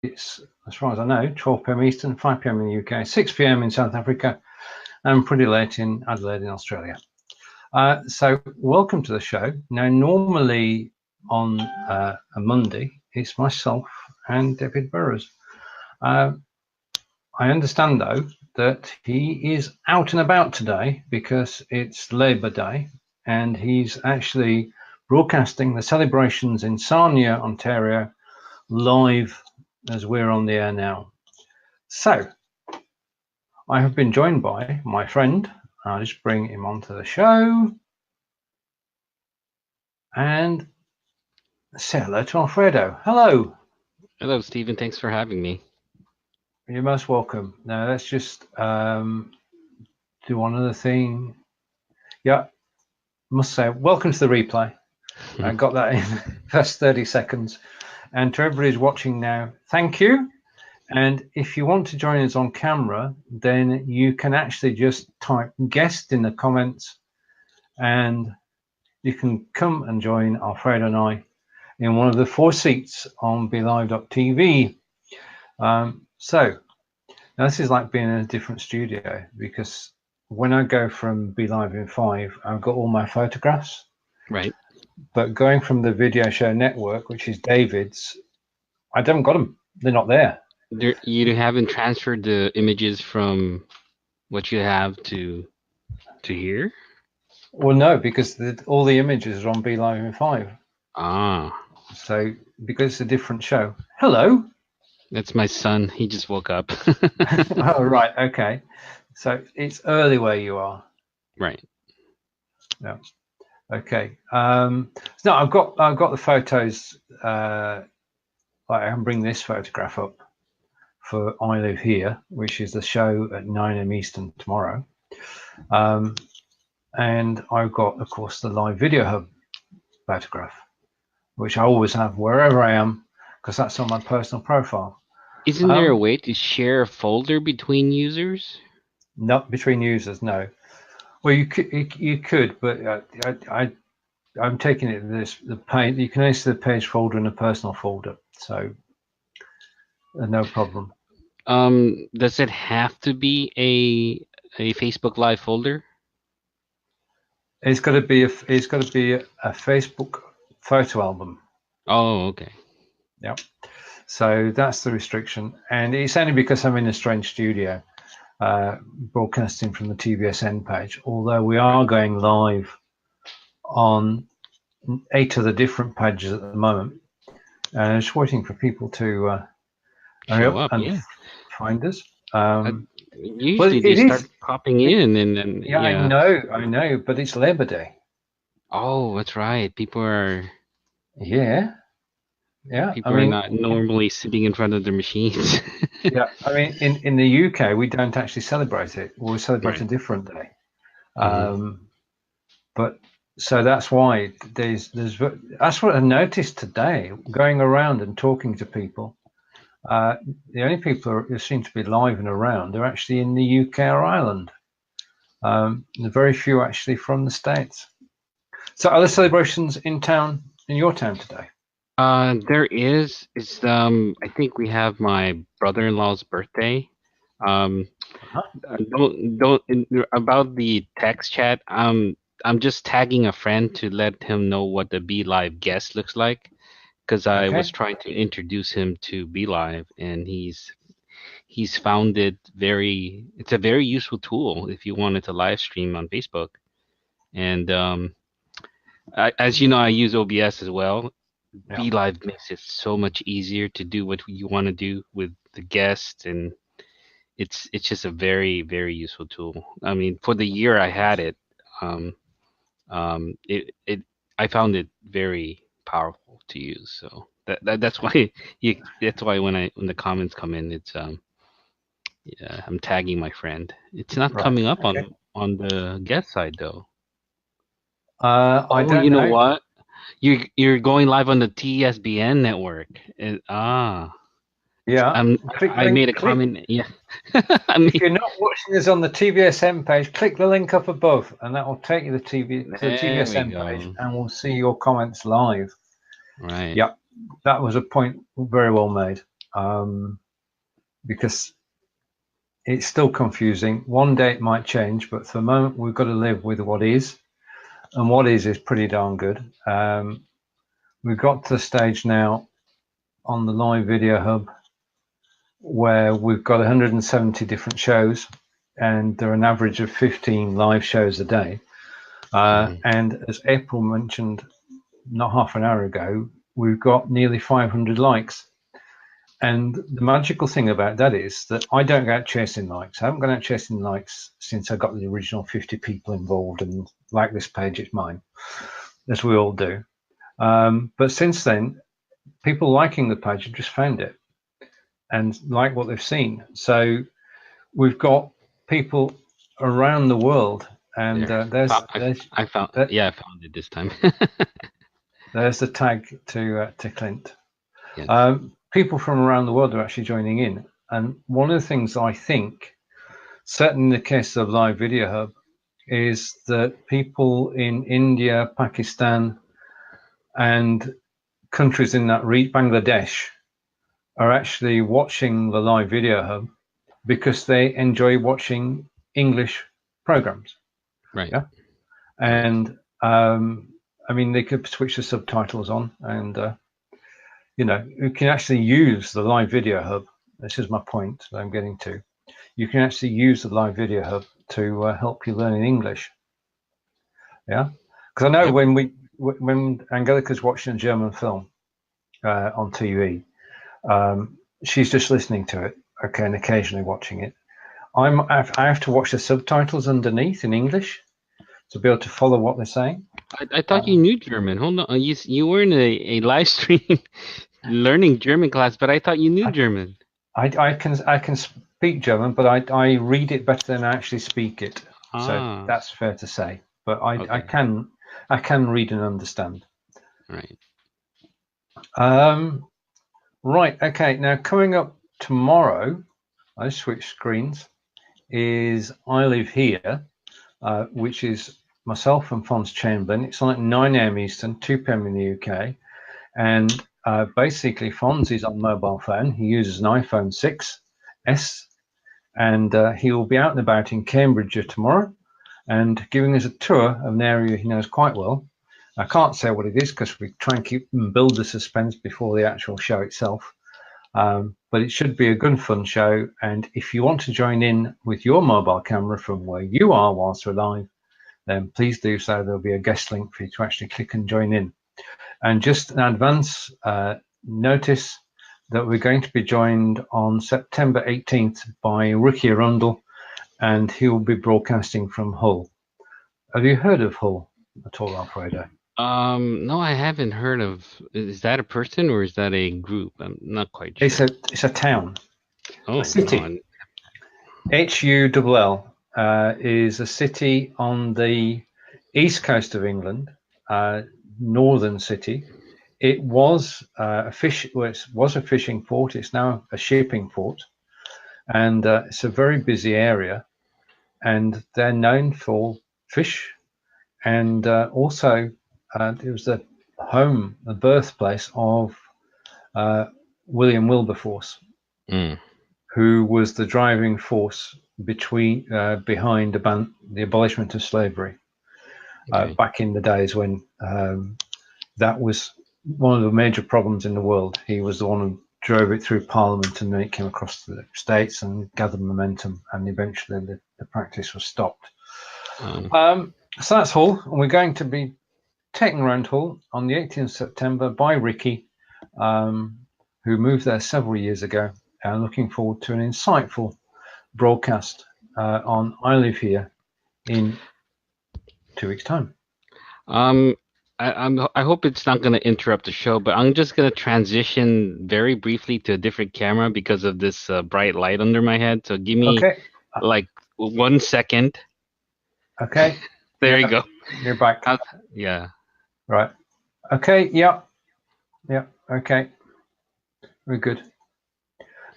It's, as far as I know, 12 p.m. Eastern, 5 p.m. in the UK, 6 p.m. in South Africa, and pretty late in Adelaide in Australia. So welcome to the show. Now, normally on a Monday, it's myself and David Burrows. I understand, though, that he is out and about today because it's Labour Day, and he's actually broadcasting the celebrations in Sarnia, Ontario, live as we're on the air now. So I have been joined by my friend. I'll just bring him onto the show and say hello to Alfredo. Hello. Hello, Stephen. Thanks for having me. You're most welcome. Now let's just do one other thing. Yeah, must say welcome to the replay. I got that in the first 30 seconds. And to everybody who's watching now, thank you. And if you want to join us on camera, then you can actually just type guest in the comments and you can come and join Alfredo and I in one of the 4 seats on BeLive.tv. So now this is like being in a different studio, because when I go from BeLive in 5, I've got all my photographs. Right. But going from the Video Show Network, which is David's, I haven't got them. They're not there. You haven't transferred the images from what you have to here? Well, no, because all the images are on BeLive in 5. Ah. So because it's a different show. Hello. That's my son. He just woke up. Oh, right. Okay. So it's early where you are. Right. Yeah. Okay. No, I've got the photos. I can bring this photograph up for I Live Here, which is the show at 9 a.m. Eastern tomorrow. And I've got, of course, the Live Video Hub photograph, which I always have wherever I am, because that's on my personal profile. Isn't there a way to share a folder between users? Not between users, no. Well, you could, but I'm taking it the page. You can only see the page folder and the personal folder, so no problem. Does it have to be a Facebook Live folder? It's got to be a Facebook photo album. Oh, okay. Yep. So that's the restriction, and it's only because I'm in a strange studio, broadcasting from the TVSN page. Although we are going live on 8 of the different pages at the moment, and just waiting for people to hurry up and find us. Usually they start popping in, and then yeah, I know, but it's Labor Day. Oh, that's right. People are. Yeah. People are not normally sitting in front of their machines. Yeah, I mean, in the UK, we don't actually celebrate it. We celebrate a different day. But so that's why that's what I noticed today, going around and talking to people. The only people who seem to be live and around are actually in the UK or Ireland. Very few actually from the States. So are there celebrations in your town today? There is. It's I think we have my brother-in-law's birthday. Don't about the text chat. I'm just tagging a friend to let him know what the BeLive guest looks like, because I was trying to introduce him to BeLive, and he's found it it's a very useful tool if you wanted to live stream on Facebook. And as you know, I use OBS as well. BeLive makes it so much easier to do what you want to do with the guests, and it's just a very, very useful tool. I mean, for the year I had it, I found it very powerful to use. So that's why when the comments come in, it's yeah, I'm tagging my friend. It's not coming up on the guest side though. I don't know. You know what? You're going live on the TSBN network. Yeah. I made a comment. Yeah. If you're not watching us on the TVSN page, click the link up above, and that will take you to the TVSN page, and we'll see your comments live. Right. Yeah, that was a point very well made. because it's still confusing. One day it might change, but for the moment we've got to live with what is, and what is pretty darn good. We've got to the stage now on the live video hub where we've got 170 different shows, and there are an average of 15 live shows a day. And as April mentioned not half an hour ago, we've got nearly 500 likes. And the magical thing about that is that I don't go out chasing likes. I haven't gone out chasing likes since I got the original 50 people involved and like this page, it's mine, as we all do. But since then, people liking the page have just found it and like what they've seen. So we've got people around the world, and I found it this time. There's the tag to Clint. Yes. People from around the world are actually joining in, and one of the things I think, certainly in the case of Live Video Hub, is that people in India, Pakistan, and countries in that Bangladesh are actually watching the Live Video Hub because they enjoy watching English programs. Right. Yeah. And I mean, they could switch the subtitles on, and you can actually use the Live Video Hub. This is my point that I'm getting to. You can actually use the Live Video Hub to help you learn in English. Yeah, because I know when Angelica's watching a German film on TV, she's just listening to it, okay, and occasionally watching it. I have to watch the subtitles underneath in English to be able to follow what they're saying. I thought you knew German. Hold on, you were in a live stream learning German class, but I thought you knew German. I can speak German, but I read it better than I actually speak it. So that's fair to say. But I can read and understand. Right. Right. Okay. Now coming up tomorrow, I switch screens. Is I Live Here, which is myself and Fons Chamberlain. It's on at 9 a.m. Eastern, 2 p.m. in the UK, and basically Fons is on mobile phone. He uses an iPhone 6s, and he will be out and about in Cambridgeshire tomorrow and giving us a tour of an area he knows quite well. I can't say what it is because we try and build the suspense before the actual show itself. But it should be a good fun show, and if you want to join in with your mobile camera from where you are whilst we're live, then please do so. There'll be a guest link for you to actually click and join in. And just an advance notice that we're going to be joined on September 18th by Ricky Arundel, and he will be broadcasting from Hull. Have you heard of Hull at all, Alfredo? No, I haven't heard of. Is that a person or is that a group? I'm not quite sure. It's a town. Oh, a city. Hull is a city on the east coast of England, northern city. It was a fishing port. It's now a shipping port, and it's a very busy area. And they're known for fish, and also. It was the birthplace of William Wilberforce, who was the driving force behind the abolishment of slavery back in the days when that was one of the major problems in the world. He was the one who drove it through Parliament, and then it came across the states and gathered momentum, and eventually the practice was stopped. So that's Hull, and we're going to be taken around Hull on the 18th of September by Ricky, who moved there several years ago, and looking forward to an insightful broadcast on I Live Here in 2 weeks' time. I hope it's not going to interrupt the show, but I'm just going to transition very briefly to a different camera because of this bright light under my head. So give me like 1 second. Okay. There you go. You're back. Yeah. Right. Okay. Yeah. Okay. Very good.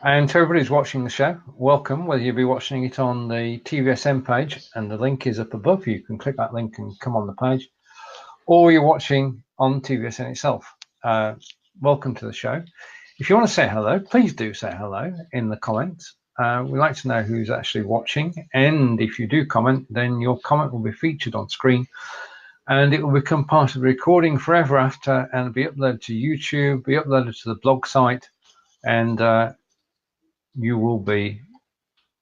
And to everybody who's watching the show, welcome. Whether you'll be watching it on the TVSM page, and the link is up above. You can click that link and come on the page, or you're watching on TVSN itself. Welcome to the show. if you want to say hello, please do say hello in the comments. We'd like to know who's actually watching, and if you do comment, then your comment will be featured on screen, and it will become part of the recording forever after, and be uploaded to YouTube, be uploaded to the blog site, and you will be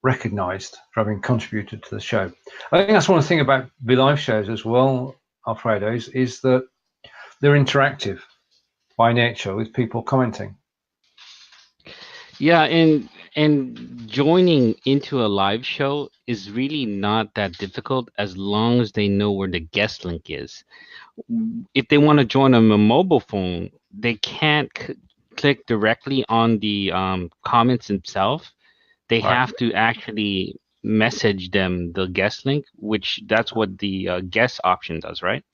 recognized for having contributed to the show. I think that's one thing about the live shows as well, Alfredo, is that they're interactive by nature with people commenting. Yeah, and joining into a live show is really not that difficult as long as they know where the guest link is. If they want to join on a mobile phone, they can't click directly on the comments themselves. They have to actually message them the guest link, which that's what the guest option does, right?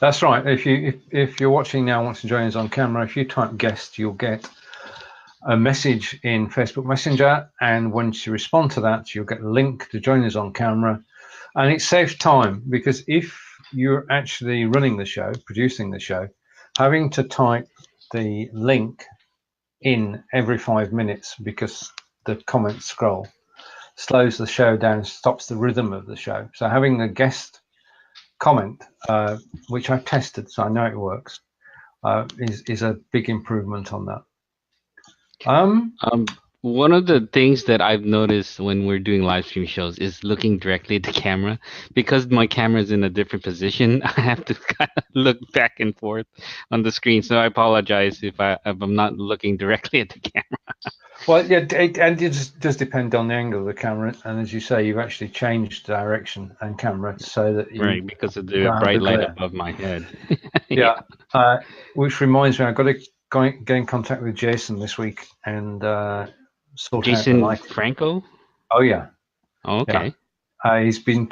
That's right. If you're watching now, wants to join us on camera, if you type guest, you'll get a message in Facebook Messenger, and once you respond to that, you'll get a link to join us on camera, and it saves time, because if you're actually running the show, producing the show, having to type the link in every 5 minutes because the comments scroll slows the show down, stops the rhythm of the show. So having a guest comment, which I've tested, so I know it works, is a big improvement on that. One of the things that I've noticed when we're doing live stream shows is looking directly at the camera. Because my camera is in a different position, I have to kind of look back and forth on the screen. So I apologize if I'm not looking directly at the camera. Well, yeah, and it does depend on the angle of the camera. And as you say, you've actually changed direction and camera so that you right, because of the bright light above my head. Yeah, which reminds me, I've got to get in contact with Jason this week and sort out the lighting. Franco? Oh yeah. Oh, okay. Yeah. He's been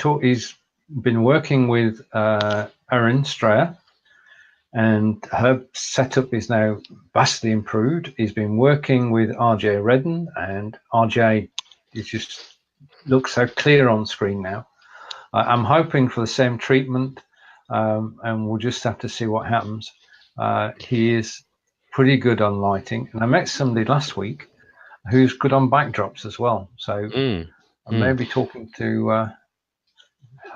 working with Erin Strayer, and her setup is now vastly improved. He's been working with RJ Redden, and RJ looks so clear on screen now. I'm hoping for the same treatment, and we'll just have to see what happens. He is pretty good on lighting, and I met somebody last week who's good on backdrops as well. So I may be talking to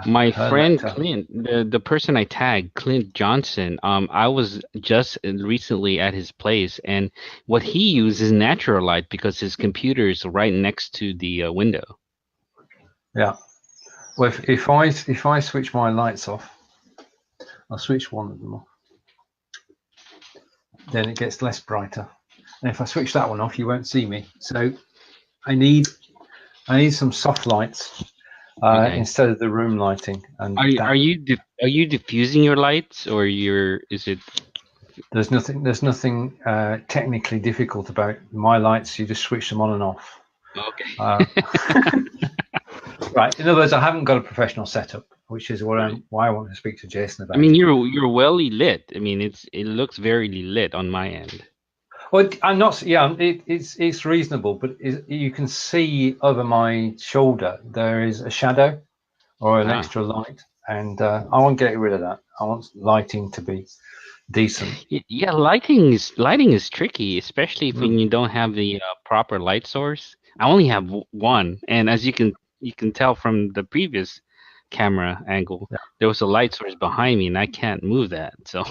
my friend Clint, the person I tagged, Clint Johnson. I was just recently at his place, and what he uses is natural light because his computer is right next to the window. Yeah. Well, if I switch my lights off, I'll switch one of them off. Then it gets less brighter. And if I switch that one off, you won't see me. So I need some soft lights instead of the room lighting. And are you diffusing your lights, or is it? There's nothing technically difficult about my lights. You just switch them on and off. Okay. Right. In other words, I haven't got a professional setup, which is why I want to speak to Jason about. I mean, you're well lit. I mean, it looks very lit on my end. Well, I'm not. Yeah, it's reasonable, but you can see over my shoulder there is a shadow or an extra light, and I want to get rid of that. I want lighting to be decent. Yeah, lighting is tricky, especially when you don't have the proper light source. I only have one, and as you can tell from the previous camera angle, there was a light source behind me, and I can't move that. So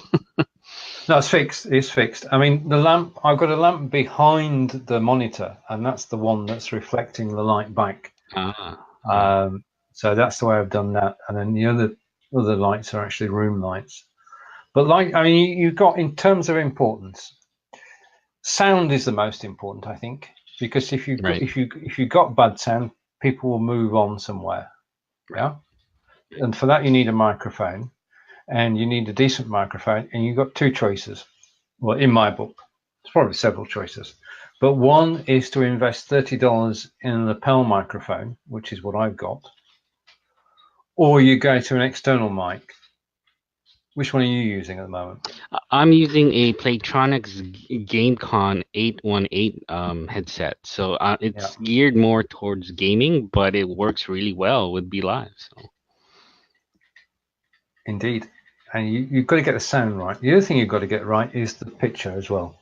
no, it's fixed. It's fixed. I mean, the lamp. I've got a lamp behind the monitor, and that's the one that's reflecting the light back. So that's the way I've done that. And then the other lights are actually room lights. But you've got, in terms of importance, sound is the most important, I think, because if you got bad sound, people will move on somewhere. Yeah. And for that, you need a microphone, and you need a decent microphone, and you've got two choices. Well, in my book, there's probably several choices, but one is to invest $30 in a lapel microphone, which is what I've got, or you go to an external mic. Which one are you using at the moment? I'm using a Playtronics GameCon 818 headset. So it's geared more towards gaming, but it works really well with BeLive. So. Indeed. And you've got to get the sound right. The other thing you've got to get right is the picture as well.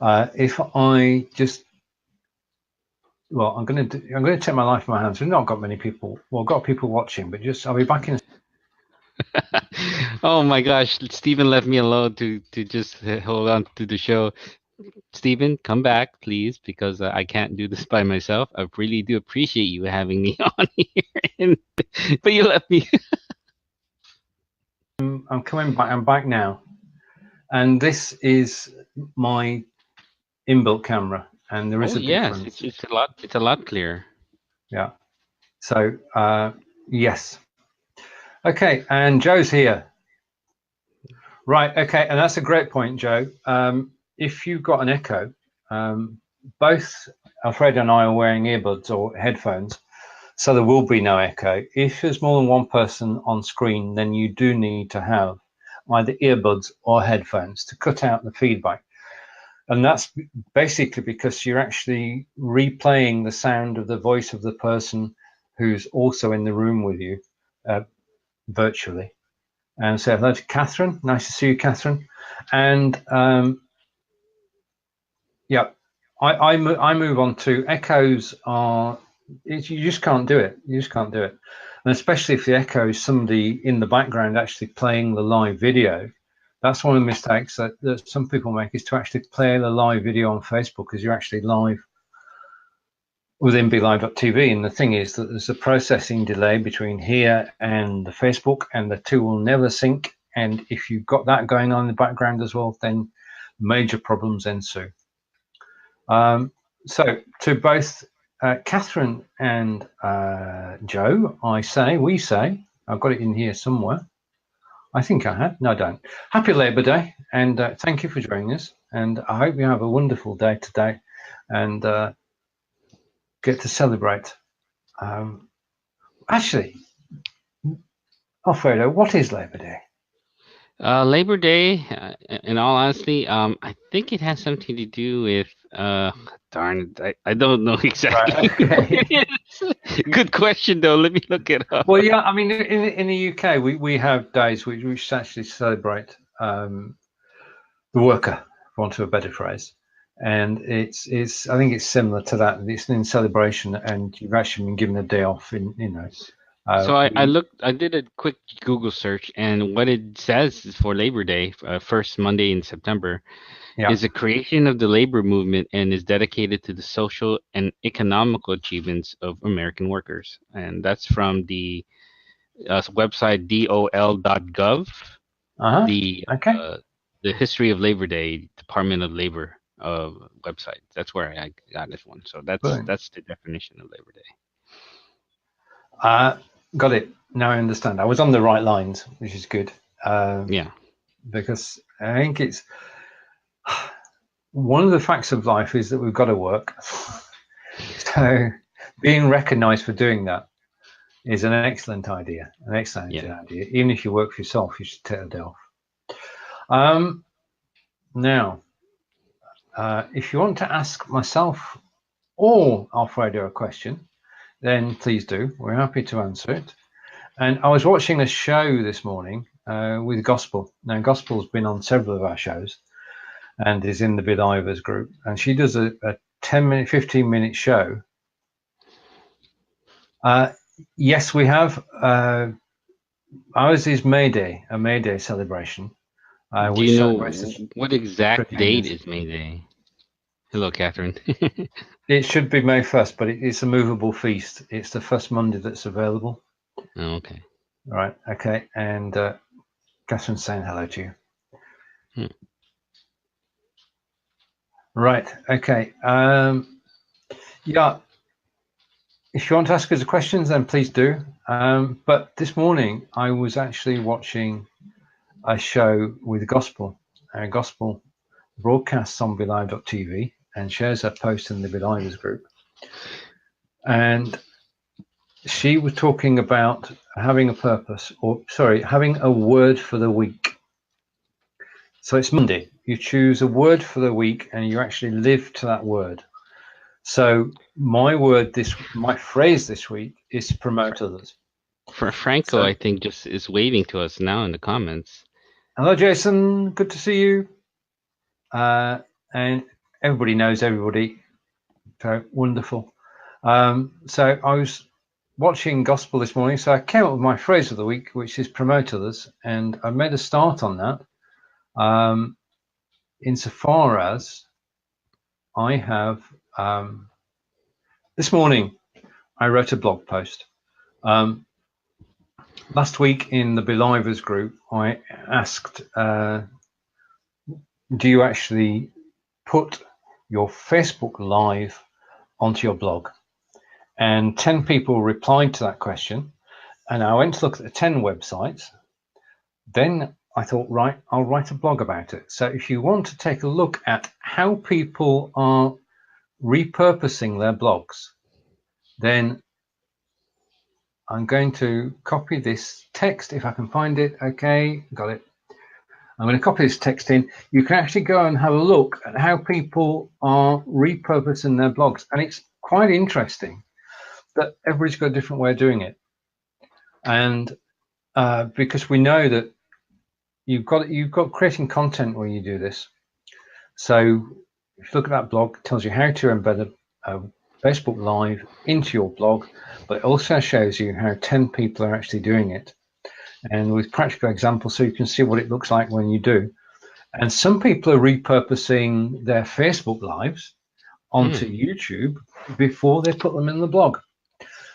If I just, well, I'm going to take my life in my hands. We've not got many people. Well, I've got people watching, but just I'll be back in. Oh my gosh, Stephen left me alone to just hold on to the show. Stephen, come back, please, because I can't do this by myself. I really do appreciate you having me on here, but you left me. I'm coming back. I'm back now, and this is my inbuilt camera, and there is Oh a yes, difference. it's a lot clearer. Yeah. So yes. Okay, and Joe's here. Right. Okay, and that's a great point, Joe. If you've got an echo, both Alfredo and I are wearing earbuds or headphones, so there will be no echo. If there's more than one person on screen, then you do need to have either earbuds or headphones to cut out the feedback. And that's basically because you're actually replaying the sound of the voice of the person who's also in the room with you virtually. And so hello to Catherine. Nice to see you, Catherine. And yeah, I move on to echoes are, you just can't do it. You just can't do it. And especially if the echo is somebody in the background actually playing the live video. That's one of the mistakes that some people make, is to actually play the live video on Facebook because you're actually live within BeLive.tv. And the thing is that there's a processing delay between here and the Facebook, and the two will never sync. And if you've got that going on in the background as well, then major problems ensue. So to both Catherine and Joe, we say, I've got it in here somewhere. I think I had. No, I don't. Happy Labour Day, and thank you for joining us. And I hope you have a wonderful day today, and get to celebrate. Actually, Alfredo, what is Labour Day? Labor Day, in all honesty, I think it has something to do with, darn it, I don't know exactly. Right, okay. Good question, though. Let me look it up. Well, yeah, I mean, in the UK, we have days which actually celebrate the worker, for want of a better phrase. And it's I think it's similar to that. It's in celebration, and you've actually been given a day off. So I did a quick Google search, and what it says is for Labor Day, first Monday in September, yeah. is a creation of the labor movement and is dedicated to the social and economical achievements of American workers. And that's from the website dol.gov, Okay. The History of Labor Day, Department of Labor website. That's where I got this one. So that's the definition of Labor Day. Got it. Now I understand. I was on the right lines, which is good. Yeah. Because I think it's one of the facts of life is that we've got to work. So being recognized for doing that is an excellent idea. An excellent idea. Even if you work for yourself, you should take a day off. Now, if you want to ask myself or Alfredo a question, then please do. We're happy to answer it. And I was watching a show this morning with Gospel. Now, Gospel's been on several of our shows and is in the Belivers group. And she does a 10-minute, 15-minute show. Yes, we have. Ours is May Day, a May Day celebration. Do you know what exact date is May Day? Hello, Catherine. It should be May 1st, but it's a movable feast. It's the first Monday that's available. Oh, okay. All right. Okay. And Catherine's saying hello to you. Right. Okay. Yeah. If you want to ask us questions, then please do. But this morning, I was actually watching a show with Gospel. Gospel broadcasts on BeLive.tv and shares her post in the Belivers group. And she was talking about having a purpose, having a word for the week. So it's Monday. You choose a word for the week and you actually live to that word. So my phrase this week is promote others. For Franco, I think just is waving to us now in the comments. Hello, Jason. Good to see you. And everybody knows everybody. So wonderful. So I was watching Gospel this morning, so I came up with my phrase of the week, which is promote others, and I made a start on that. Insofar as I have this morning, I wrote a blog post. Last week in the Believers group, I asked, do you actually put your Facebook Live onto your blog? And 10 people replied to that question. And I went to look at the 10 websites. Then I thought, right, I'll write a blog about it. So if you want to take a look at how people are repurposing their blogs, then I'm going to copy this text if I can find it. Okay, got it. I'm going to copy this text in. You can actually go and have a look at how people are repurposing their blogs. And it's quite interesting that everybody's got a different way of doing it. And because we know that you've got creating content when you do this. So if you look at that blog, it tells you how to embed a Facebook Live into your blog, but it also shows you how 10 people are actually doing it. And with practical examples, so you can see what it looks like when you do. And some people are repurposing their Facebook Lives onto YouTube before they put them in the blog.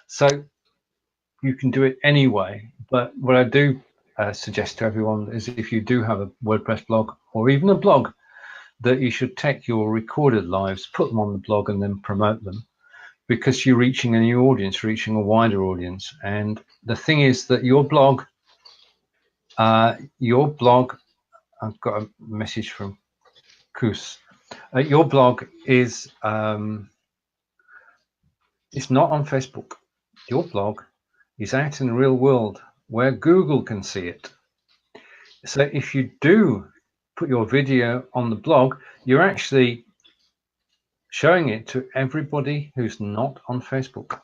So you can do it anyway. But what I do suggest to everyone is if you do have a WordPress blog or even a blog, that you should take your recorded lives, put them on the blog and then promote them, because you're reaching a new audience, reaching a wider audience. And the thing is that your blog, I've got a message from Kus. Your blog is it's not on Facebook. Your blog is out in the real world where Google can see it. So if you do put your video on the blog, you're actually showing it to everybody who's not on Facebook.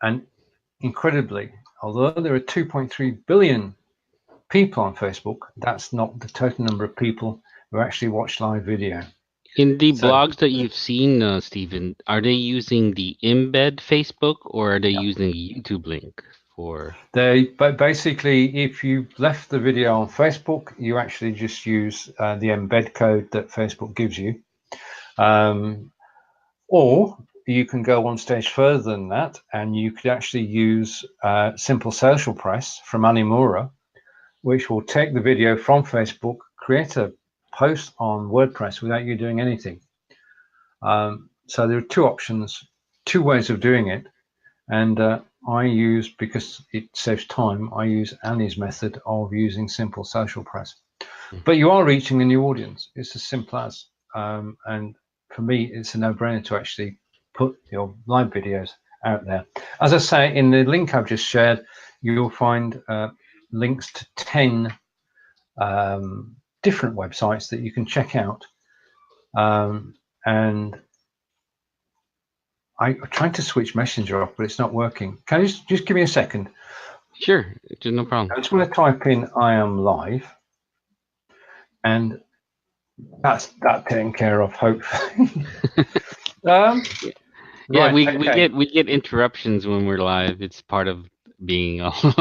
And incredibly, although there are 2.3 billion people on Facebook, that's not the total number of people who actually watch live video. In the blogs that you've seen, Stephen, are they using the embed Facebook or are they using a YouTube link for? But basically, if you left the video on Facebook, you actually just use the embed code that Facebook gives you. Or you can go one stage further than that, and you could actually use Simple Social Press from Animura, which will take the video from Facebook, create a post on WordPress without you doing anything. So there are two options, two ways of doing it. And I use, because it saves time, I use Annie's method of using Simple Social Press. But you are reaching a new audience. It's as simple as. And for me, it's a no-brainer to actually put your live videos out there. As I say, in the link I've just shared, you'll find links to 10 different websites that you can check out. And I'm trying to switch Messenger off, but it's not working. Can you just give me a second? Sure, no problem. I just want to type in "I am live," and that's that taken care of, hopefully. Yeah, right, we get interruptions when we're live. It's part of being live.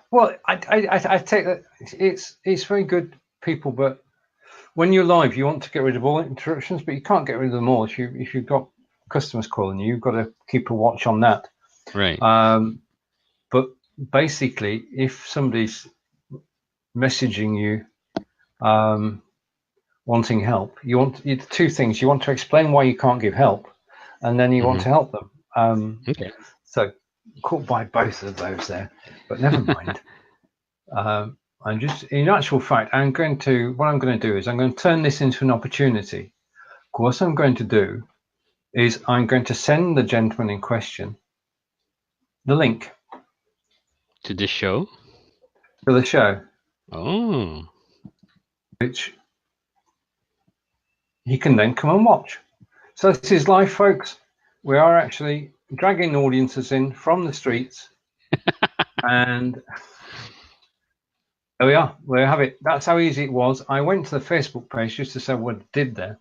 Well, I take that it's very good, people, but when you're live, you want to get rid of all interruptions, but you can't get rid of them all. If you've got customers calling you, you've got to keep a watch on that. Right. But basically, if somebody's messaging you wanting help, you want two things. You want to explain why you can't give help, and then you want to help them. Okay. So caught by both of those there, but never mind. I'm just, in actual fact, what I'm going to do is I'm going to turn this into an opportunity. What I'm going to do is I'm going to send the gentleman in question the link to the show. To the show. Oh. Which he can then come and watch. So this is live, folks. We are actually dragging audiences in from the streets and There we are. We have it. That's how easy it was. I went to the Facebook page just to say what I did there.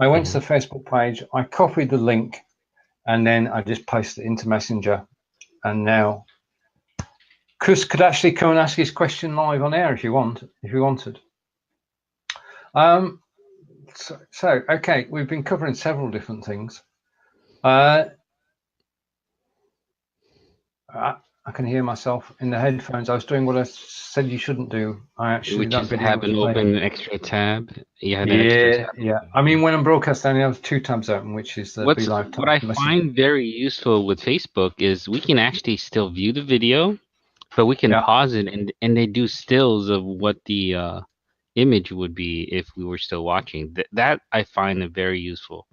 I went to the Facebook page, I copied the link, and then I just pasted it into Messenger. And now Chris could actually come and ask his question live on air if you wanted. So okay, we've been covering several different things. I can hear myself in the headphones. I was doing what I said you shouldn't do. Which is have an open extra tab. You had an extra tab. Yeah. I mean, when I'm broadcasting, I have 2 tabs open, which is the Be Live tab. What I find very useful with Facebook is we can actually still view the video, but we can pause it and they do stills of what the image would be if we were still watching. That I find it very useful.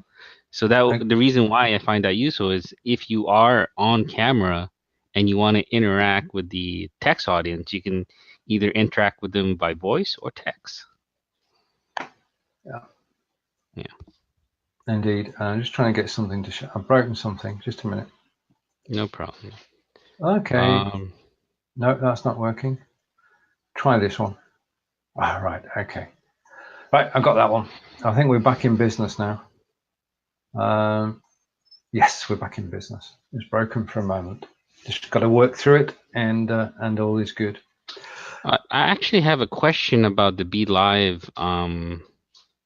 So the reason why I find that useful is if you are on camera and you want to interact with the text audience, you can either interact with them by voice or text. Yeah. Indeed. I'm just trying to get something to show. I've broken something. Just a minute. No problem. Okay. No, that's not working. Try this one. Ah, right. Okay. Right, I got that one. I think we're back in business now. Yes, we're back in business. It's broken for a moment. Just got to work through it, and all is good. I actually have a question about the Be Live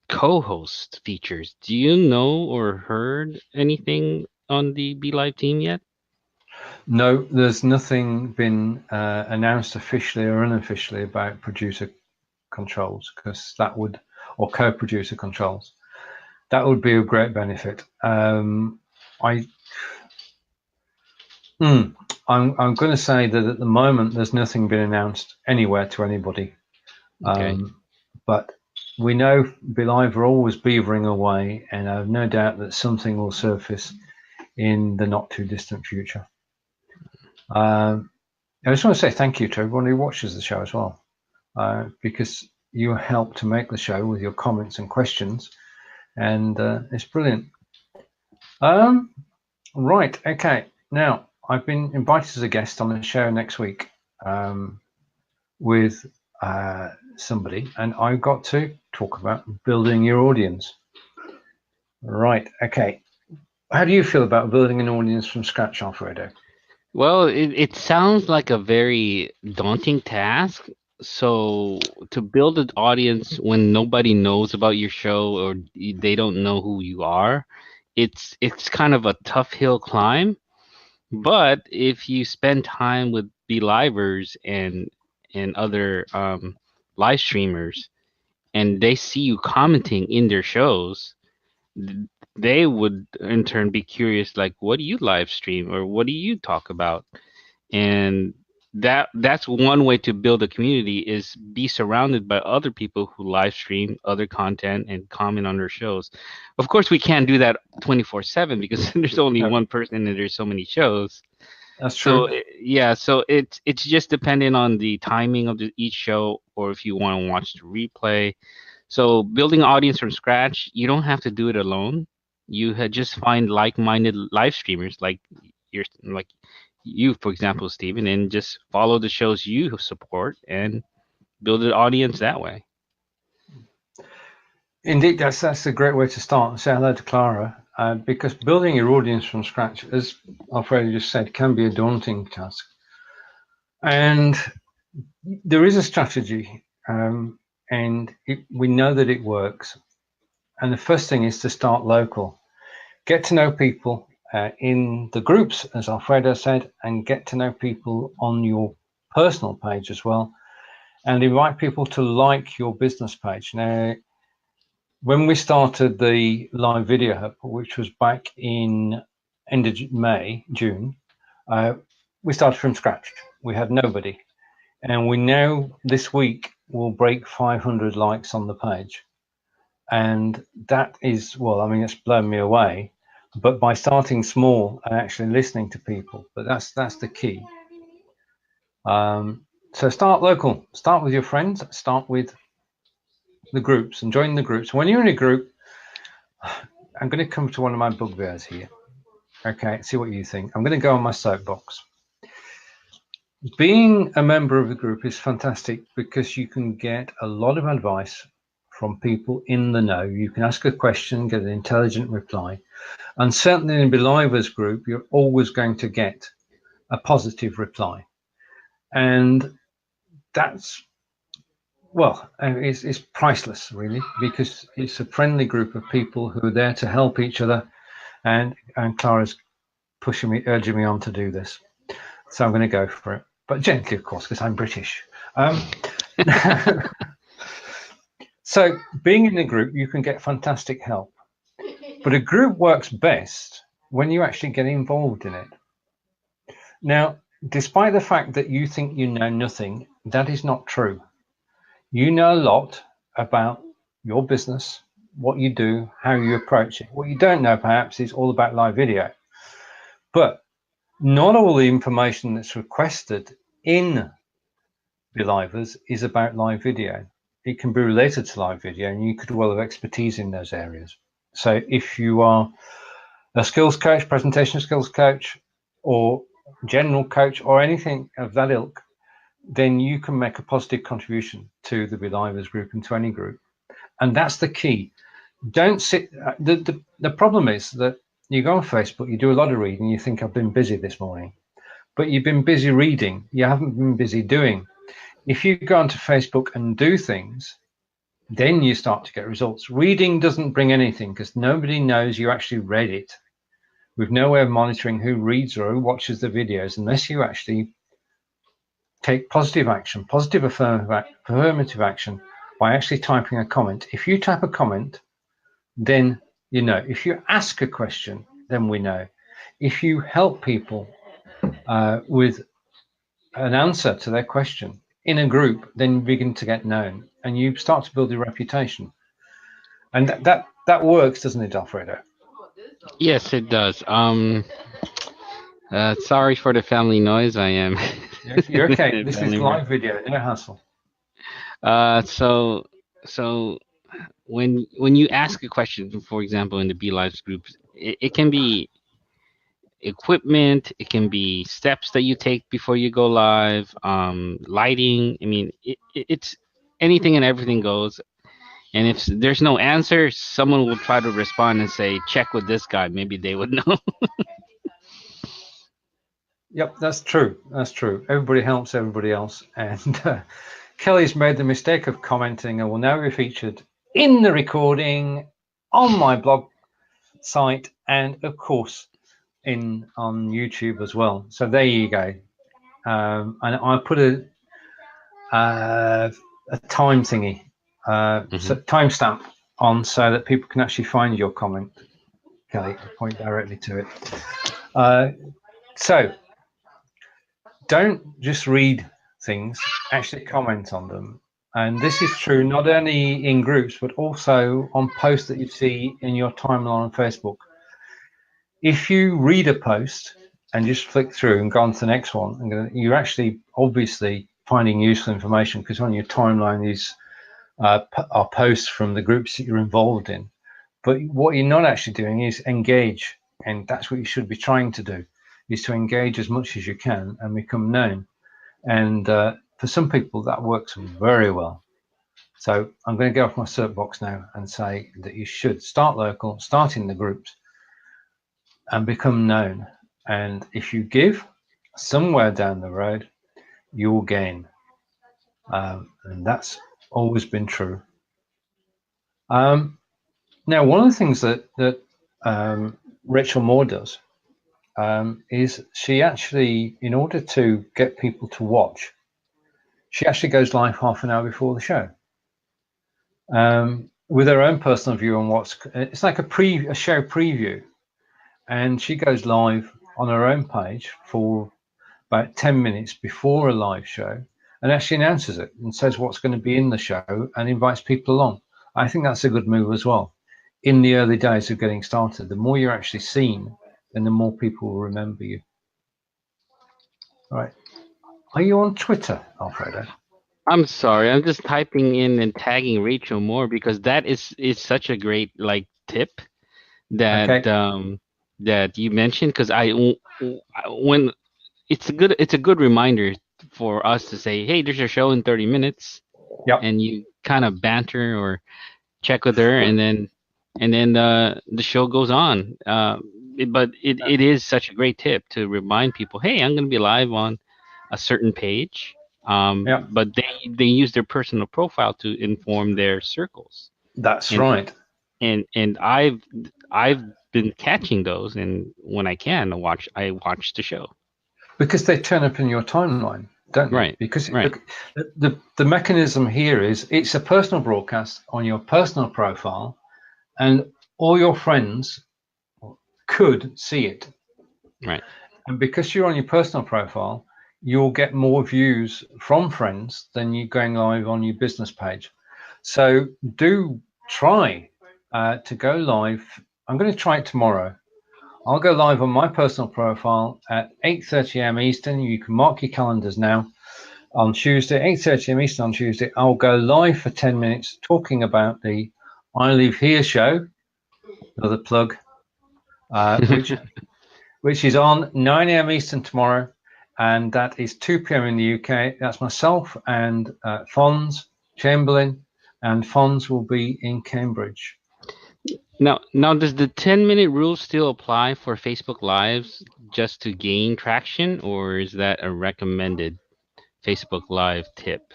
co-host features. Do you know or heard anything on the Be Live team yet? No, there's nothing been announced officially or unofficially about producer controls, because that would, or co-producer controls, that would be a great benefit. I'm going to say that at the moment there's nothing been announced anywhere to anybody. Okay. But we know Be Live are always beavering away, and I have no doubt that something will surface in the not too distant future. I just want to say thank you to everyone who watches the show as well, because you help to make the show with your comments and questions, and it's brilliant. Right, okay. Now, I've been invited as a guest on the show next week with somebody, and I've got to talk about building your audience. Right, okay. How do you feel about building an audience from scratch, Alfredo? Well, it sounds like a very daunting task. So to build an audience when nobody knows about your show or they don't know who you are, it's kind of a tough hill climb. But if you spend time with Be Livers and other live streamers, and they see you commenting in their shows, they would in turn be curious, like, what do you live stream or what do you talk about? And that's one way to build a community, is be surrounded by other people who live stream other content and comment on their shows. Of course, we can't do that 24/7 because there's only one person and there's so many shows. That's true. So yeah, so it's just dependent on the timing of each show, or if you want to watch the replay. So building an audience from scratch, you don't have to do it alone. You just find like-minded live streamers like you, for example, Stephen, and just follow the shows you support and build an audience that way. Indeed, that's a great way to start. Say hello to Clara, because building your audience from scratch, as Alfredo just said, can be a daunting task. And there is a strategy, and we know that it works. And the first thing is to start local. Get to know people in the groups, as Alfredo said, and get to know people on your personal page as well, and invite people to like your business page. Now, when we started the live video hub, which was back in end of June, we started from scratch. We had nobody, and we now this week will break 500 likes on the page, and that is, well, I mean, it's blown me away. But by starting small and actually listening to people, but that's the key. So start local, start with your friends, start with the groups and join the groups. When you're in a group, I'm going to come to one of my bugbears here. Okay, see what you think. I'm going to go on my soapbox. being a member of the group is fantastic because you can get a lot of advice from people in the know. You can ask a question, get an intelligent reply. And certainly in the Believers group, you're always going to get a positive reply. And that's, well, it's priceless, really, because it's a friendly group of people who are there to help each other. And Clara's urging me on to do this. So I'm going to go for it. But gently, of course, because I'm British. So being in a group, you can get fantastic help. But a group works best when you actually get involved in it. Now, despite the fact that you think you know nothing, that is not true. You know a lot about your business, what you do, how you approach it. What you don't know, perhaps, is all about live video. But not all the information that's requested in Believers is about live video. It can be related to live video, and you could well have expertise in those areas. So if you are a skills coach, presentation skills coach, or general coach, or anything of that ilk, then you can make a positive contribution to the Believers group and to any group. And that's the key. Don't sit. The problem is that you go on Facebook, you do a lot of reading, you think I've been busy this morning, but you've been busy reading. You haven't been busy doing. If you go onto Facebook and do things, then you start to get results. Reading doesn't bring anything because nobody knows you actually read it. We've no way of monitoring who reads or who watches the videos unless you actually take positive action, positive affirmative action by actually typing a comment. If you type a comment, then you know. If you ask a question, then we know. If you help people with an answer to their question in a group, then you begin to get known and you start to build your reputation. And that works, doesn't it, Alfredo? Yes, it does. Sorry for the family noise. I am. You're okay. This is live video, no hassle. So when you ask a question, for example, in the Be Lives groups, it can be equipment, it can be steps that you take before you go live, lighting. I mean, it's anything and everything goes. And if there's no answer, someone will try to respond and say, check with this guy. Maybe they would know. Yep, that's true. That's true. Everybody helps everybody else. And Kelly's made the mistake of commenting and will now be featured in the recording on my blog site and, of course, on YouTube as well. So there you go. And I put a time thingy, so timestamp on so that people can actually find your comment, Kelly. I'll point directly to it. So don't just read things, actually comment on them. And this is true not only in groups, but also on posts that you see in your timeline on Facebook. If you read a post and just flick through and go on to the next one, you're actually obviously finding useful information because on your timeline is are posts from the groups that you're involved in. But what you're not actually doing is engage, and that's what you should be trying to do, is to engage as much as you can and become known. And for some people, that works very well. So I'm going to go off my soapbox now and say that you should start local, start in the groups, and become known. And if you give, somewhere down the road, you will gain. And that's always been true. Now, one of the things that Rachel Moore does is she actually, in order to get people to watch, she actually goes live half an hour before the show with her own personal view on it's like a show preview. And she goes live on her own page for about 10 minutes before a live show and actually announces it and says what's going to be in the show and invites people along. I think that's a good move as well. In the early days of getting started, the more you're actually seen, then the more people will remember you. All right. Are you on Twitter, Alfredo? I'm sorry. I'm just typing in and tagging Rachel Moore because that is such a great tip that that you mentioned, because when it's a good reminder for us to say, hey, there's a show in 30 minutes, and you kind of banter or check with her, and then the show goes on. But it is such a great tip to remind people, hey, I'm going to be live on a certain page. But they use their personal profile to inform their circles. That's right. And I've been catching those, and when I can, I watch the show. Because they turn up in your timeline, don't they? Right. Because right. The mechanism here is it's a personal broadcast on your personal profile, and all your friends could see it. Right. And because you're on your personal profile, you'll get more views from friends than you going live on your business page. So do try to go live. I'm going to try it tomorrow. I'll go live on my personal profile at 8:30 a.m. Eastern. You can mark your calendars now. On Tuesday, 8:30 a.m. Eastern on Tuesday, I'll go live for 10 minutes talking about the I Live Here show, another plug, which is on 9 a.m. Eastern tomorrow, and that is 2 p.m. in the UK. That's myself and Fonz Chamberlain, and Fonz will be in Cambridge. Now, does the 10-minute rule still apply for Facebook Lives just to gain traction, or is that a recommended Facebook Live tip?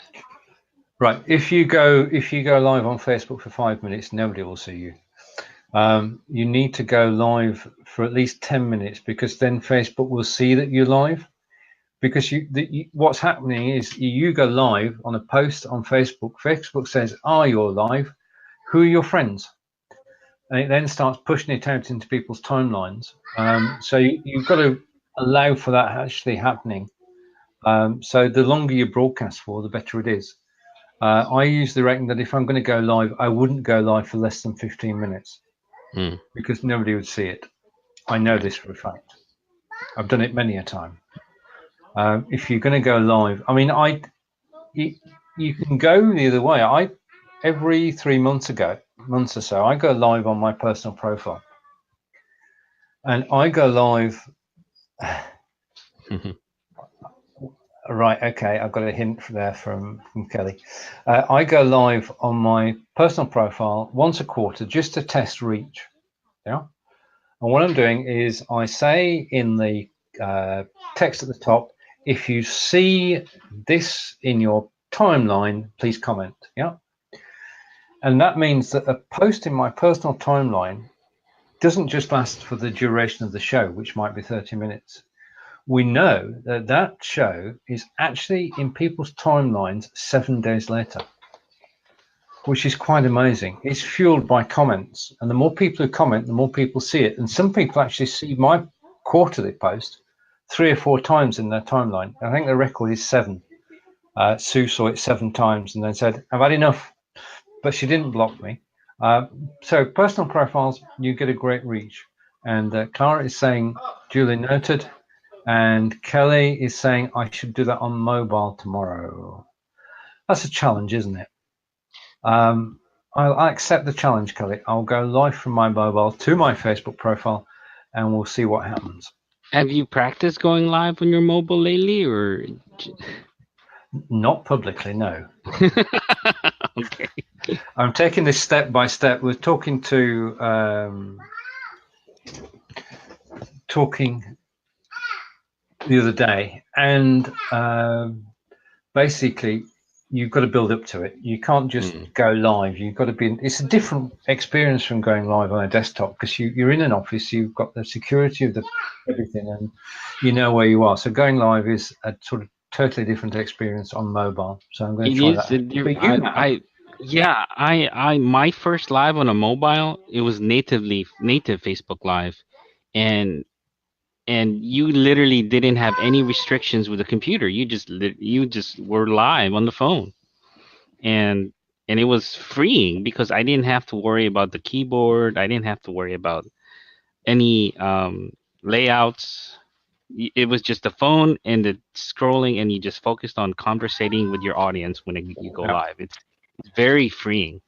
Right. If you go live on Facebook for 5 minutes, nobody will see you. You need to go live for at least 10 minutes, because then Facebook will see that you're live. Because what's happening is you go live on a post on Facebook. Facebook says, you're live. Who are your friends? And it then starts pushing it out into people's timelines. So you've got to allow for that actually happening. So the longer you broadcast for, the better it is. I usually reckon that if I'm going to go live, I wouldn't go live for less than 15 minutes because nobody would see it. I know this for a fact. I've done it many a time. If you're going to go live, I mean, you can go the other way. Every 3 months or so, I go live on my personal profile, and I go live. Right, okay, I've got a hint there from Kelly. I go live on my personal profile once a quarter just to test reach. Yeah, and what I'm doing is I say in the text at the top, if you see this in your timeline, please comment. Yeah. And that means that a post in my personal timeline doesn't just last for the duration of the show, which might be 30 minutes. We know that that show is actually in people's timelines 7 days later, which is quite amazing. It's fueled by comments. And the more people who comment, the more people see it. And some people actually see my quarterly post 3 or 4 times in their timeline. I think the record is 7. Sue saw it 7 times and then said, I've had enough. But she didn't block me. So personal profiles, you get a great reach. And Clara is saying, duly noted. And Kelly is saying, I should do that on mobile tomorrow. That's a challenge, isn't it? I'll accept the challenge, Kelly. I'll go live from my mobile to my Facebook profile, and we'll see what happens. Have you practiced going live on your mobile lately, or? Not publicly, no. Okay. I'm taking this step by step. We're talking the other day, and basically you've got to build up to it. You can't just go live. You've got to be. It's a different experience from going live on a desktop, because you're in an office. You've got the security of everything, and you know where you are. So going live is a sort of totally different experience on mobile. So I'm going to try that. My first live on a mobile, it was native Facebook Live, and you literally didn't have any restrictions with the computer. You just were live on the phone, and it was freeing because I didn't have to worry about the keyboard. I didn't have to worry about any layouts. It was just the phone and the scrolling, and you just focused on conversating with your audience when you go live. It's very freeing.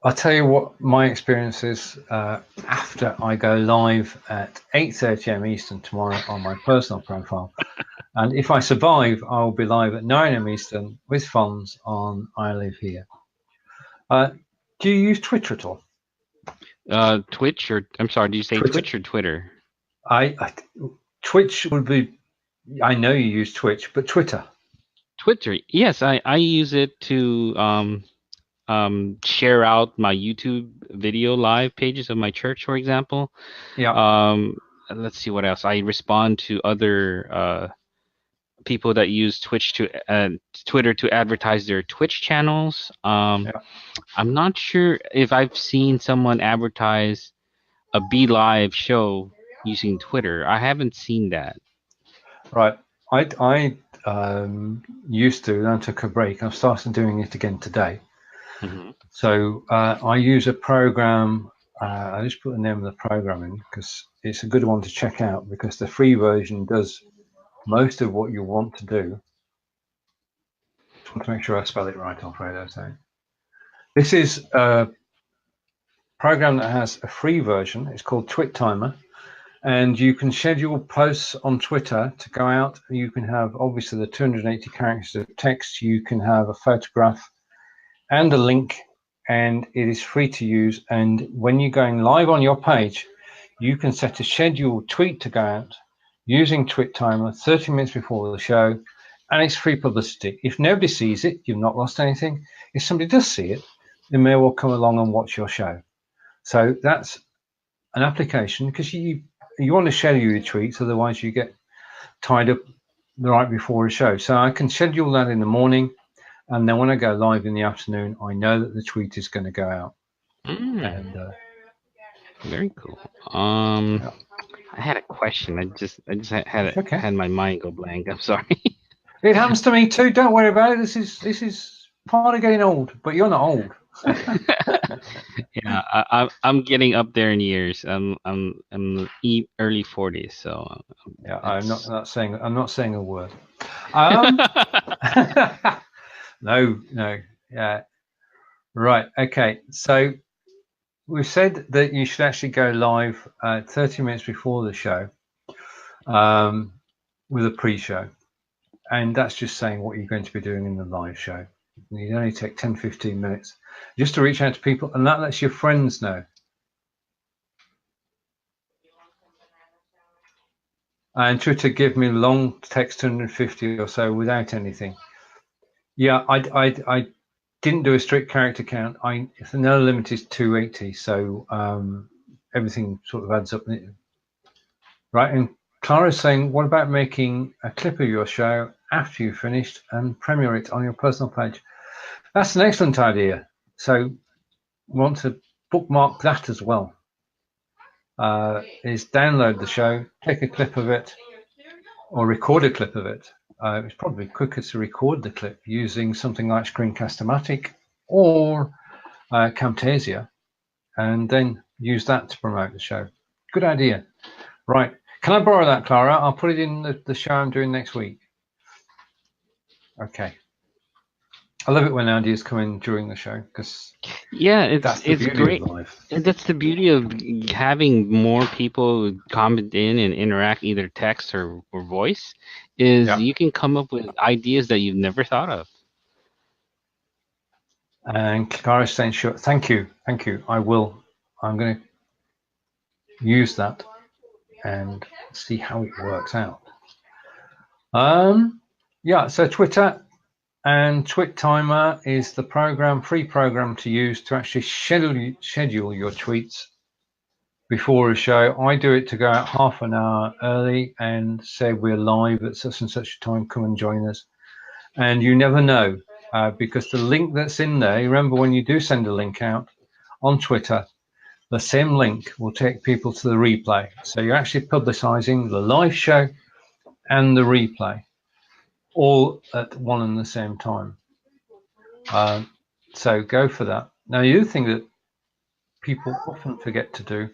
I'll tell you what my experience is after I go live at 8:30 a.m. Eastern tomorrow on my personal profile. And if I survive, I'll be live at 9 a.m. Eastern with Fonz on I Live Here. Do you use Twitter at all? Twitch or I'm sorry, do you say Twitch or Twitter? Twitch would be. I know you use Twitch, but Twitter. Twitter, yes, I use it to share out my YouTube video live pages of my church, for example. Yeah. Let's see what else. I respond to other people that use Twitter to advertise their Twitch channels. Yeah. I'm not sure if I've seen someone advertise a Be Live show using Twitter. I haven't seen that. Right. I used to, then took a break. I've started doing it again today. Mm-hmm. So I use a program. I just put the name of the program in because it's a good one to check out because the free version does most of what you want to do. Just want to make sure I spell it right, Alfredo. So this is a program that has a free version. It's called Twit Timer. And you can schedule posts on Twitter to go out. You can have obviously the 280 characters of text. You can have a photograph and a link, and it is free to use. And when you're going live on your page, you can set a scheduled tweet to go out using Twit Timer 30 minutes before the show, and it's free publicity. If nobody sees it, you've not lost anything. If somebody does see it, they may well come along and watch your show. So that's an application because you want to schedule your tweets, otherwise you get tied up the night before a show. So I can schedule that in the morning, and then when I go live in the afternoon, I know that the tweet is going to go out. And very cool. I had a question. I just had my mind go blank. I'm sorry. It happens to me too. Don't worry about it. This is part of getting old, but you're not old. Yeah, I'm getting up there in years. I'm early 40s, so yeah, I'm not saying a word. No, yeah, right, okay. So we've said that you should actually go live 30 minutes before the show with a pre-show, and that's just saying what you're going to be doing in the live show. You only take 10-15 minutes just to reach out to people, and that lets your friends know. And Twitter give me long text 250 or so without anything. Yeah, I didn't do a strict character count. The no limit is 280, so everything sort of adds up. Right, and Clara's saying, what about making a clip of your show after you've finished and premiere it on your personal page? That's an excellent idea. So want to bookmark that as well. Is download the show, take a clip of it, or record a clip of it. It's probably quicker to record the clip using something like Screencast-O-Matic or Camtasia, and then use that to promote the show. Good idea. Right. Can I borrow that, Clara? I'll put it in the show I'm doing next week. Okay. I love it when ideas come in during the show because it's great. And that's the beauty of having more people comment in and interact, either text or voice, is you can come up with ideas that you've never thought of. And Clara's saying, sure, thank you. I will. I'm going to use that and see how it works out. So Twitter and Twit Timer is the free program to use to actually schedule your tweets before a show. I do it to go out half an hour early and say we're live at such and such a time, come and join us. And you never know, because the link that's in there, you remember when you do send a link out on Twitter, the same link will take people to the replay. So you're actually publicizing the live show and the replay all at one and the same time. So go for that. Now, the other thing that people often forget to do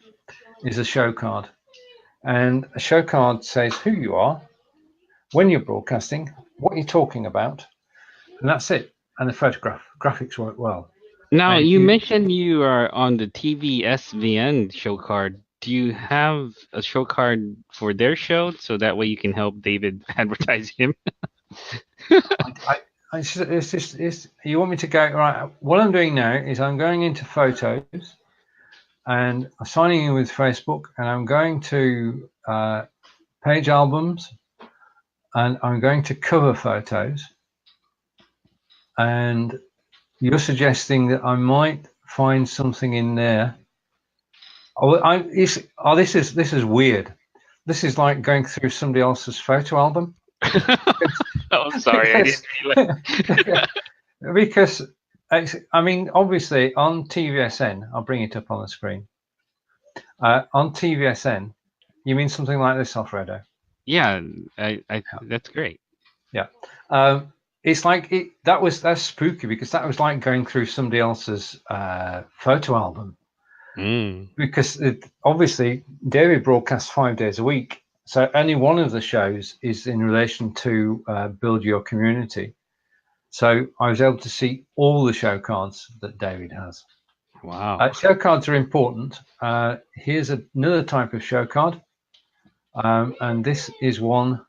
is a show card. And a show card says who you are, when you're broadcasting, what you're talking about, and that's it. And the graphics work well. Now, And you mentioned you are on the TVSVN show card. Do you have a show card for their show so that way you can help David advertise him? you want me to go right? What I'm doing now is I'm going into photos, and I'm signing in with Facebook, and I'm going to page albums, and I'm going to cover photos, and you're suggesting that I might find something in there. This is weird. This is like going through somebody else's photo album. Oh, sorry, I didn't realize. Because I mean, obviously on TVSN, I'll bring it up on the screen. On TVSN, you mean something like this, Alfredo? Yeah, that's great. Yeah. It's like that's spooky because that was like going through somebody else's photo album. Because obviously David broadcasts 5 days a week, so only one of the shows is in relation to build your community. So I was able to see all the show cards that David has. Wow. Show cards are important. Here's another type of show card, and this is one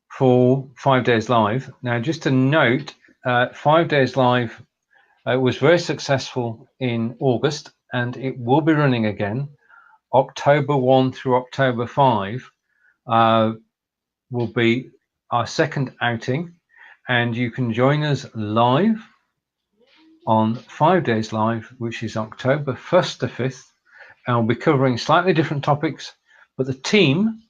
for 5 days live. Now, just to note, 5 days live was very successful in August, and it will be running again. October 1 through October 5 will be our second outing, and you can join us live on 5 days live, which is October 1st to 5th, and we'll be covering slightly different topics, but the team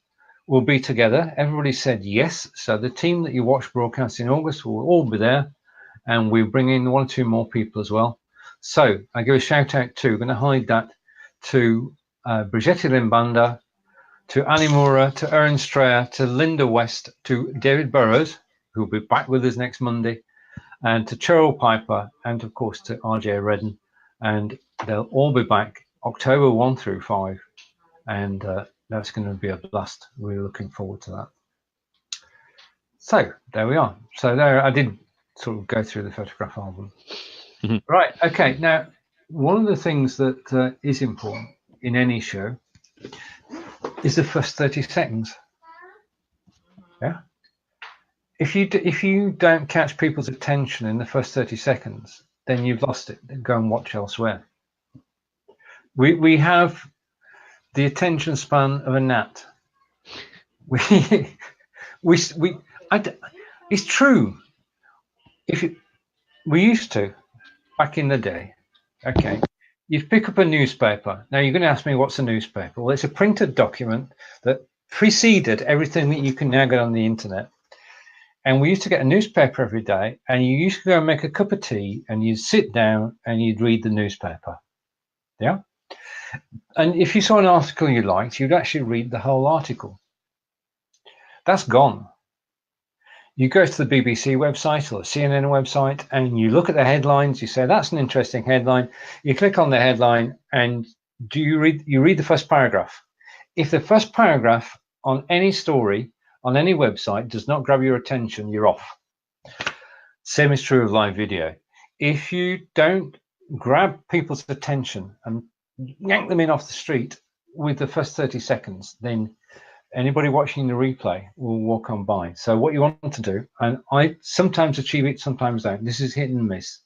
will be together. Everybody said yes, so the team that you watch broadcast in August will all be there, and we bring in 1 or 2 more people as well. So I give a shout out to, I'm going to hide that, to Brigitte Limbanda, to Annie Mura, to Erin Strayer, to Linda West, to David Burrows, who will be back with us next Monday, and to Cheryl Piper, and of course to RJ Redden. And they'll all be back October 1 through 5, and that's going to be a blast. We're looking forward to that. So there we are. So there, I did sort of go through the photograph album. Right, okay. Now, one of the things that is important in any show is the first 30 seconds. Yeah. If you don't catch people's attention in the first 30 seconds, then you've lost it. Then go and watch elsewhere. We have the attention span of a gnat. It's true. We used to back in the day. Okay, you pick up a newspaper. Now you're going to ask me what's a newspaper? Well, it's a printed document that preceded everything that you can now get on the internet. And we used to get a newspaper every day, and you used to go and make a cup of tea, and you'd sit down and you'd read the newspaper. Yeah. And if you saw an article you liked, you'd actually read the whole article. That's gone. You go to the BBC website or the CNN website, and you look at the headlines. You say, that's an interesting headline. You click on the headline, and you read the first paragraph. If the first paragraph on any story on any website does not grab your attention, you're off. Same is true of live video. If you don't grab people's attention and yank them in off the street with the first 30 seconds, then anybody watching the replay will walk on by. So what you want to do, and I sometimes achieve it, sometimes don't, this is hit and miss,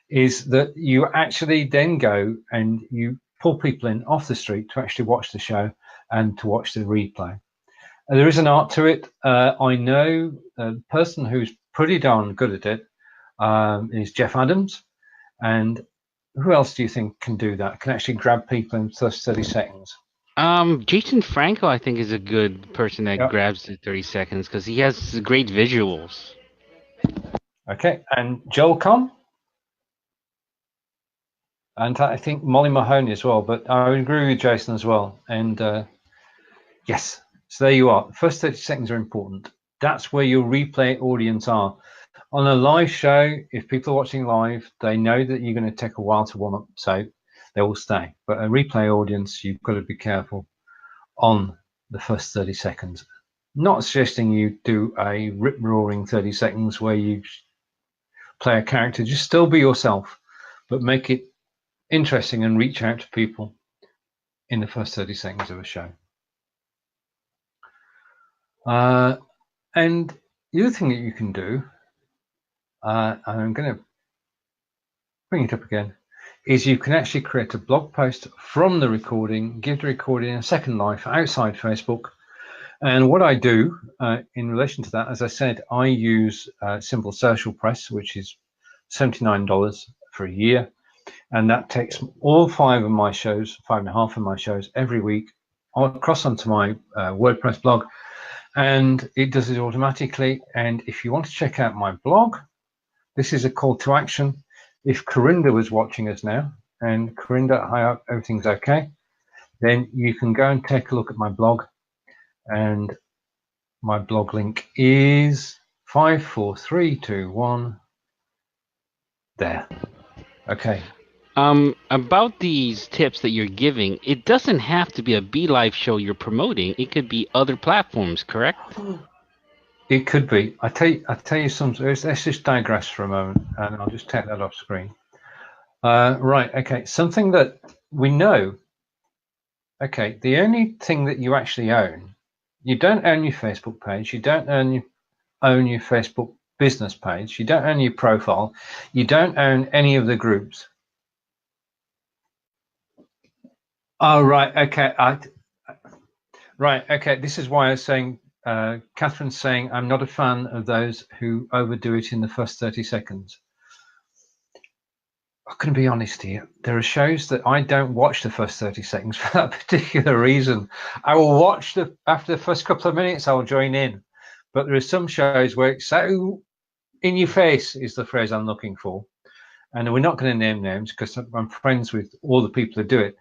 is that you actually then go and you pull people in off the street to actually watch the show and to watch the replay. There is an art to it. I know a person who's pretty darn good at it is Jeff Adams. And who else do you think can do that? Can actually grab people in just 30 seconds? Jason Franco, I think, is a good person that grabs the 30 seconds because he has great visuals. Okay, and Joel Comm? And I think Molly Mahoney as well, but I would agree with Jason as well. And yes, so there you are. The first 30 seconds are important. That's where your replay audience are. On a live show, if people are watching live, they know that you're going to take a while to warm up, so they will stay. But a replay audience, you've got to be careful on the first 30 seconds. Not suggesting you do a rip-roaring 30 seconds where you play a character. Just still be yourself, but make it interesting and reach out to people in the first 30 seconds of a show. And the other thing that you can do, and I'm going to bring it up again, is you can actually create a blog post from the recording, give the recording a second life outside Facebook. And what I do in relation to that, as I said, I use Simple Social Press, which is $79 for a year. And that takes all 5 of my shows, 5.5 of my shows every week, across onto my WordPress blog. And it does it automatically. And if you want to check out my blog, this is a call to action. If Corinda was watching us now, and Corinda, I hope everything's okay, then you can go and take a look at my blog. And my blog link is 54321 there. Okay. About these tips that you're giving, it doesn't have to be a BeLive show you're promoting. It could be other platforms, correct? It could be. I tell you something. Let's just digress for a moment, and I'll just take that off screen. Right. Okay. Something that we know. Okay. The only thing that you actually own, you don't own your Facebook page. You don't own your Facebook business page. You don't own your profile. You don't own any of the groups. Oh, right. Okay. Right. Okay. This is why I was saying, Catherine's saying, I'm not a fan of those who overdo it in the first 30 seconds. I'm going to be honest here. There are shows that I don't watch the first 30 seconds for that particular reason. I will watch after the first couple of minutes, I'll join in. But there are some shows where it's so in your face is the phrase I'm looking for. And we're not going to name names because I'm friends with all the people who do it.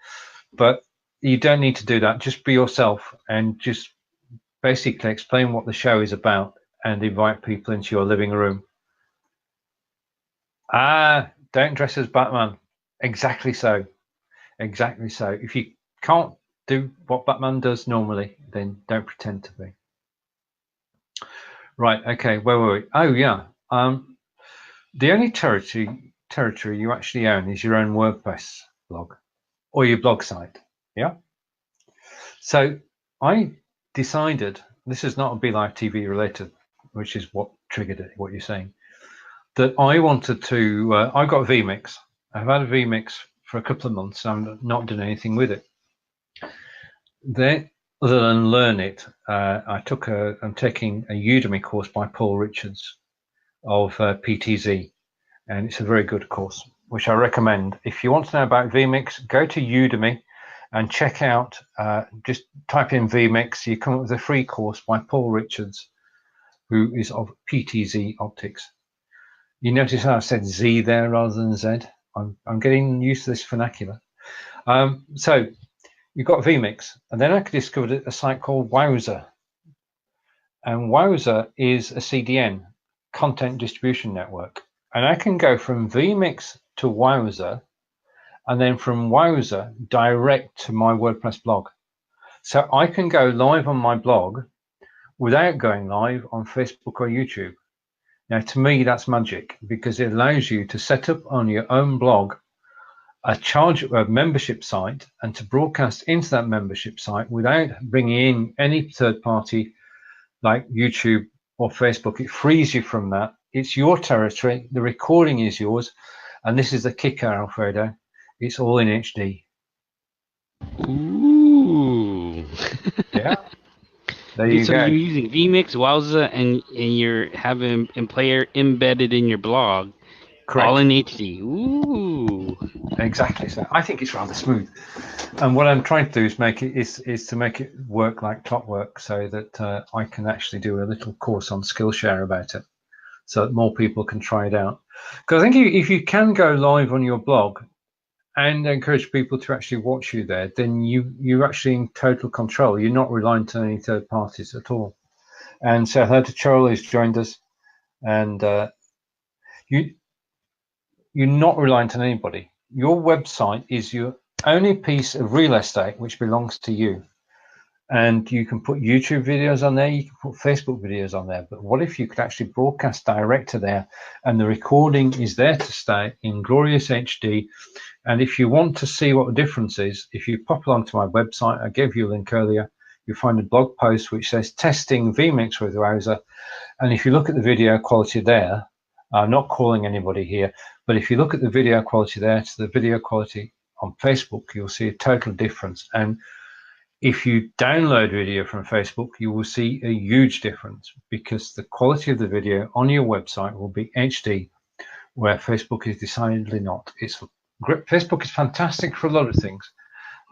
But you don't need to do that. Just be yourself and just basically explain what the show is about and invite people into your living room. Don't dress as Batman. Exactly so. Exactly so. If you can't do what Batman does normally, then don't pretend to be. Right. Okay. Where were we? Oh, yeah. The only territory you actually own is your own WordPress blog or your blog site. Yeah. So I decided, this is not a BeLive TV related, which is what triggered it, what you're saying, that I wanted to, I got a vMix. I've had a vMix for a couple of months. I'm not doing anything with it. Then, other than learn it, I'm taking a Udemy course by Paul Richards of PTZ, and it's a very good course, which I recommend. If you want to know about vMix, go to Udemy and check out, just type in vMix, you come up with a free course by Paul Richards, who is of PTZ Optics. You notice how I said Z there rather than Z? I'm getting used to this vernacular. So you've got vMix, and then I discovered a site called Wowzer. And Wowzer is a CDN, Content Distribution Network. And I can go from vMix to Wowzer, and then from Wowzer direct to my WordPress blog. So I can go live on my blog without going live on Facebook or YouTube. Now, to me, that's magic because it allows you to set up on your own blog a membership site and to broadcast into that membership site without bringing in any third party like YouTube or Facebook. It frees you from that. It's your territory. The recording is yours. And this is the kicker, Alfredo. It's all in HD. Ooh. Yeah. There you so go. You're using vMix, Wowza, and you're having a player embedded in your blog. Correct. All in HD. Ooh. Exactly. So I think it's rather smooth. And what I'm trying to do is to make it work like clockwork, so that I can actually do a little course on Skillshare about it, so that more people can try it out. Because I think if you can go live on your blog and encourage people to actually watch you there, then you're actually in total control. You're not reliant on any third parties at all. And so hello to Charlie who's joined us. And you're not reliant on anybody. Your website is your only piece of real estate which belongs to you. And you can put YouTube videos on there, you can put Facebook videos on there. But what if you could actually broadcast direct to there, and the recording is there to stay in glorious HD? And if you want to see what the difference is, if you pop along to my website, I gave you a link earlier, you'll find a blog post which says testing vMix with Wowzer. And if you look at the video quality there, I'm not calling anybody here, but if you look at the video quality there to the video quality on Facebook, you'll see a total difference. And if you download video from Facebook, you will see a huge difference, because the quality of the video on your website will be HD, where Facebook is decidedly not. Facebook is fantastic for a lot of things,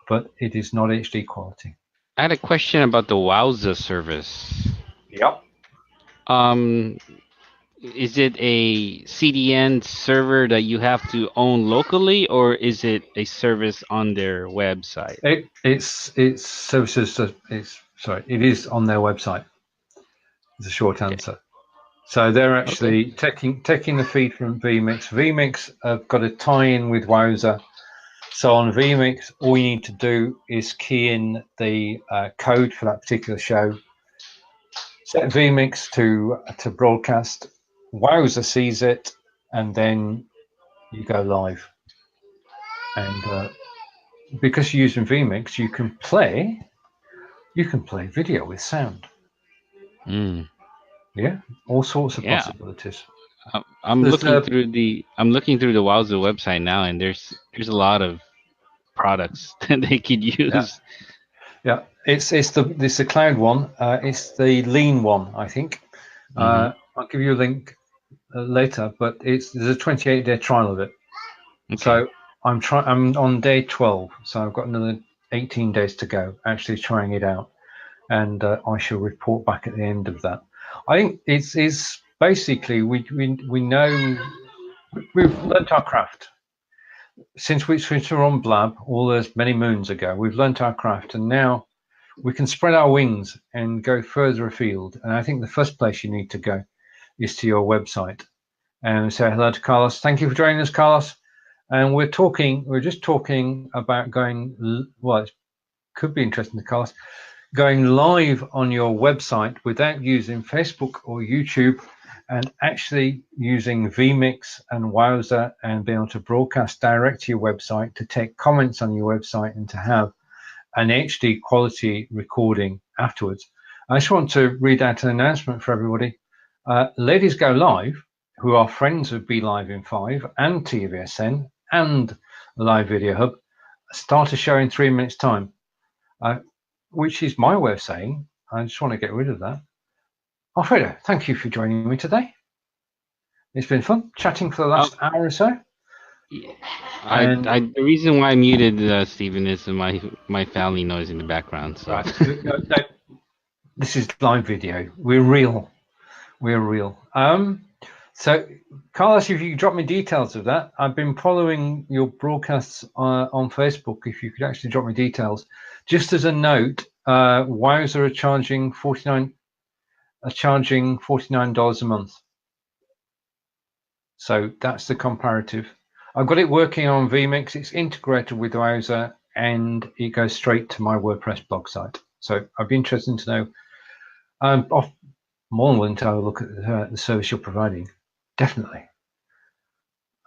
but it is not HD quality. I had a question about the Wowza service. Yep. Is it a CDN server that you have to own locally, or is it a service on their website? It's services. It is on their website. Is the short answer. So they're actually taking the feed from vMix. vMix have got a tie-in with Wowzer. So on vMix, all you need to do is key in the code for that particular show. Set vMix to broadcast. Wowzer sees it, and then you go live. And because you're using vMix, you can play video with sound. Yeah, all sorts of possibilities. I'm looking through the Wowzer website now, and there's a lot of products that they could use. Yeah, it's the cloud one. It's the lean one, I think. I'll give you a link later, but there's a 28-day trial of it. Okay. So I'm on day 12, so I've got another 18 days to go actually trying it out, and I shall report back at the end of that. I think it's basically we know we've learnt our craft since we were on Blab all those many moons ago. We've learnt our craft, and now we can spread our wings and go further afield. And I think the first place you need to go is to your website and say hello to Carlos. Thank you for joining us, Carlos. And we're just talking about going, well, it could be interesting to Carlos, going live on your website without using Facebook or YouTube, and actually using vMix and Wowzer and being able to broadcast direct to your website, to take comments on your website, and to have an HD quality recording afterwards. I just want to read out an announcement for everybody. Ladies Go Live, who are friends of Be Live in 5 and TVSN and Live Video Hub, start a show in 3 minutes time, which is my way of saying I just want to get rid of that. Alfredo, thank you for joining me today. It's been fun chatting for the last hour or so. The reason why I muted Stephen is my family noise in the background. So. Right. No, this is live video. We're real. So, Carlos, if you could drop me details of that. I've been following your broadcasts on Facebook. If you could actually drop me details. Just as a note, Wowzer are charging $49 a month. So that's the comparative. I've got it working on vMix. It's integrated with Wowzer, and it goes straight to my WordPress blog site. So I'd be interested to know. I'm more than willing to have a look at the service you're providing, definitely.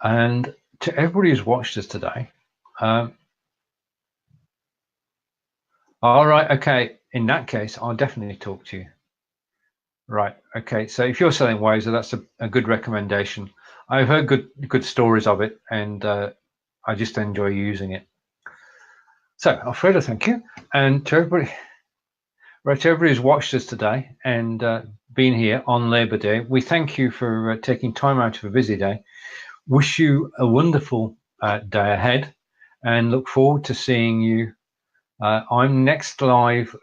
And to everybody who's watched us today, all right, okay. In that case, I'll definitely talk to you. Right, okay. So if you're selling Wowzer, that's a good recommendation. I've heard good stories of it, and I just enjoy using it. So, Alfredo, thank you. And to everybody who's watched us today and been here on Labor Day, we thank you for taking time out of a busy day. Wish you a wonderful day ahead, and look forward to seeing you. I'm next live,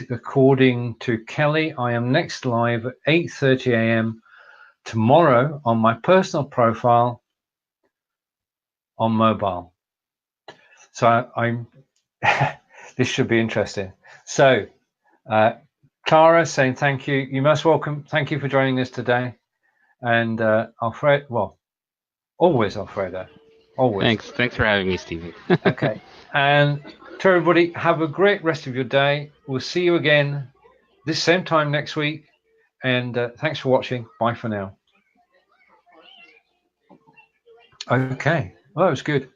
according to Kelly, I am next live at 8:30 a.m. tomorrow on my personal profile on mobile. So I'm this should be interesting. So Clara saying thank you. You're most welcome. Thank you for joining us today. And Alfredo, well, always Alfredo. Always. Thanks for having me, Stephen. Okay. And to everybody, have a great rest of your day. We'll see you again this same time next week. And thanks for watching. Bye for now. Okay. Well, that was good.